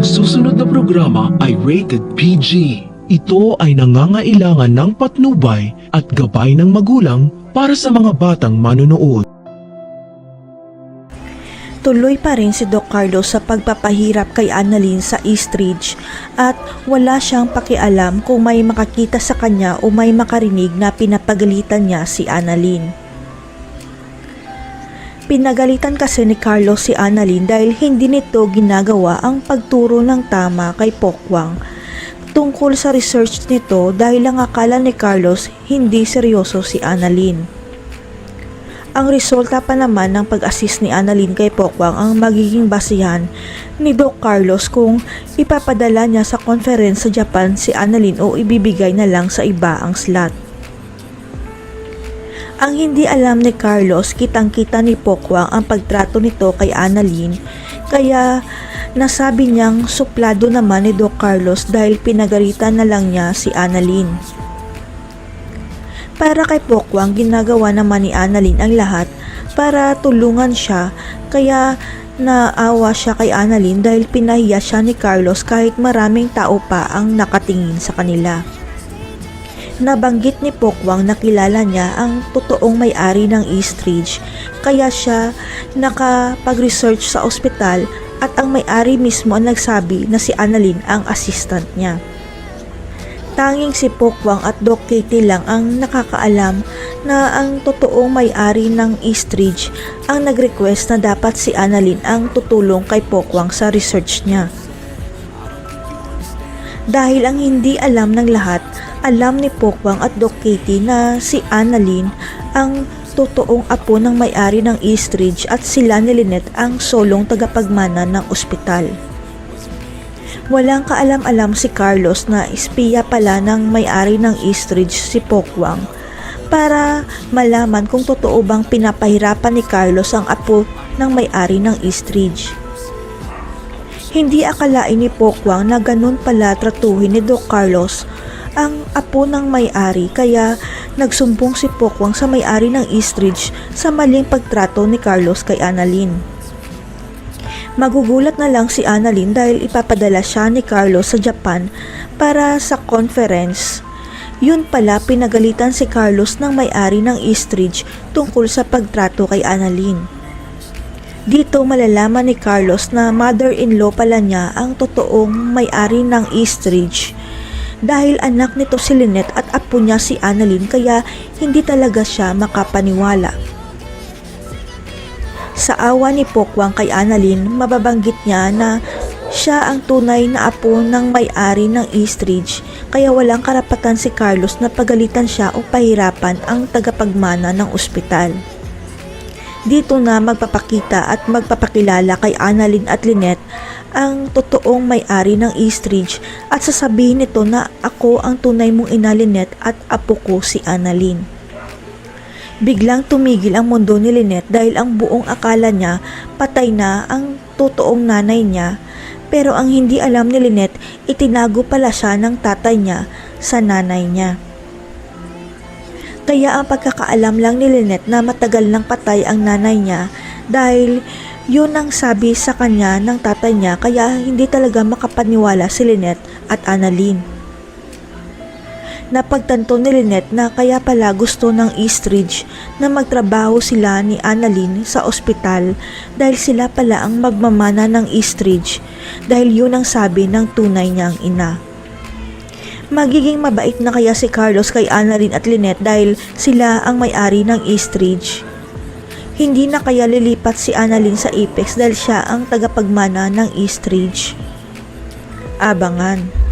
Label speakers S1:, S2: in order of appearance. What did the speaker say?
S1: Ang susunod na programa ay rated PG. Ito ay nangangailangan ng patnubay at gabay ng magulang para sa mga batang manonood.
S2: Tuloy pa rin si Doc Carlos sa pagpapahirap kay Annalyn sa Eastridge at wala siyang pakialam kung may makakita sa kanya o may makarinig na pinapagalitan niya si Annalyn. Pinagalitan kasi ni Carlos si Annalyn dahil hindi nito ginagawa ang pagturo ng tama kay Pokwang tungkol sa research nito dahil ang akala ni Carlos hindi seryoso si Annalyn. Ang resulta pa naman ng pag-assist ni Annalyn kay Pokwang ang magiging basihan ni Doc Carlos kung ipapadala niya sa conference sa Japan si Annalyn o ibibigay na lang sa iba ang slot. Ang hindi alam ni Carlos, kitang-kita ni Pokwang ang pagtrato nito kay Annalyn, kaya nasabi niyang suplado naman ni Doc Carlos dahil pinagalitan na lang niya si Annalyn. Para kay Pokwang, ginagawa naman ni Annalyn ang lahat para tulungan siya, kaya naawa siya kay Annalyn dahil pinahiya siya ni Carlos kahit maraming tao pa ang nakatingin sa kanila. Nabanggit ni Pokwang na kilala niya ang totoong may-ari ng Eastridge, kaya siya nakapag-research sa ospital at ang may-ari mismo ang nagsabi na si Annalyn ang assistant niya. Tanging si Pokwang at Doc Katie lang ang nakakaalam na ang totoong may-ari ng Eastridge ang nag-request na dapat si Annalyn ang tutulong kay Pokwang sa research niya. Dahil ang hindi alam ng lahat, alam ni Pokwang at Doc Katie na si Annalyn ang totoong apo ng may-ari ng Eastridge at sila ni Lynette ang solong tagapagmana ng ospital. Walang kaalam-alam si Carlos na espiya pala ng may-ari ng Eastridge si Pokwang para malaman kung totoo bang pinapahirapan ni Carlos ang apo ng may-ari ng Eastridge. Hindi akalain ni Pokwang na ganun pala tratuhin ni Doc Carlos ang apo ng may-ari, kaya nagsumbong si Pokwang sa may-ari ng Eastridge sa maling pagtrato ni Carlos kay Annalyn. Magugulat na lang si Annalyn dahil ipapadala siya ni Carlos sa Japan para sa conference. Yun pala, pinagalitan si Carlos ng may-ari ng Eastridge tungkol sa pagtrato kay Annalyn. Dito malalaman ni Carlos na mother-in-law pala niya ang totoong may-ari ng Eastridge dahil anak nito si Lynette at apo niya si Annalyn, kaya hindi talaga siya makapaniwala. Sa awa ni Pokwang kay Annalyn, mababanggit niya na siya ang tunay na apo ng may-ari ng Eastridge, kaya walang karapatan si Carlos na pagalitan siya o pahirapan ang tagapagmana ng ospital. Dito na magpapakita at magpapakilala kay Annalyn at Lynette ang totoong may-ari ng Eastridge at sasabihin nito na ako ang tunay mong ina Lynette at apo ko si Annalyn. Biglang tumigil ang mundo ni Lynette dahil ang buong akala niya patay na ang totoong nanay niya, pero ang hindi alam ni Lynette, itinago pala siya ng tatay niya sa nanay niya. Kaya ang pagkakaalam lang ni Lynette na matagal nang patay ang nanay niya dahil yun ang sabi sa kanya ng tatay niya, kaya hindi talaga makapaniwala si Lynette at Annalyn. Napagtanto ni Lynette na kaya pala gusto ng Eastridge na magtrabaho sila ni Annalyn sa ospital dahil sila pala ang magmamana ng Eastridge dahil yun ang sabi ng tunay niyang ina. Magiging mabait na kaya si Carlos kay Annalyn at Lynette dahil sila ang may-ari ng Eastridge. Hindi na kaya lilipat si Annalyn sa Apex dahil siya ang tagapagmana ng Eastridge. Abangan.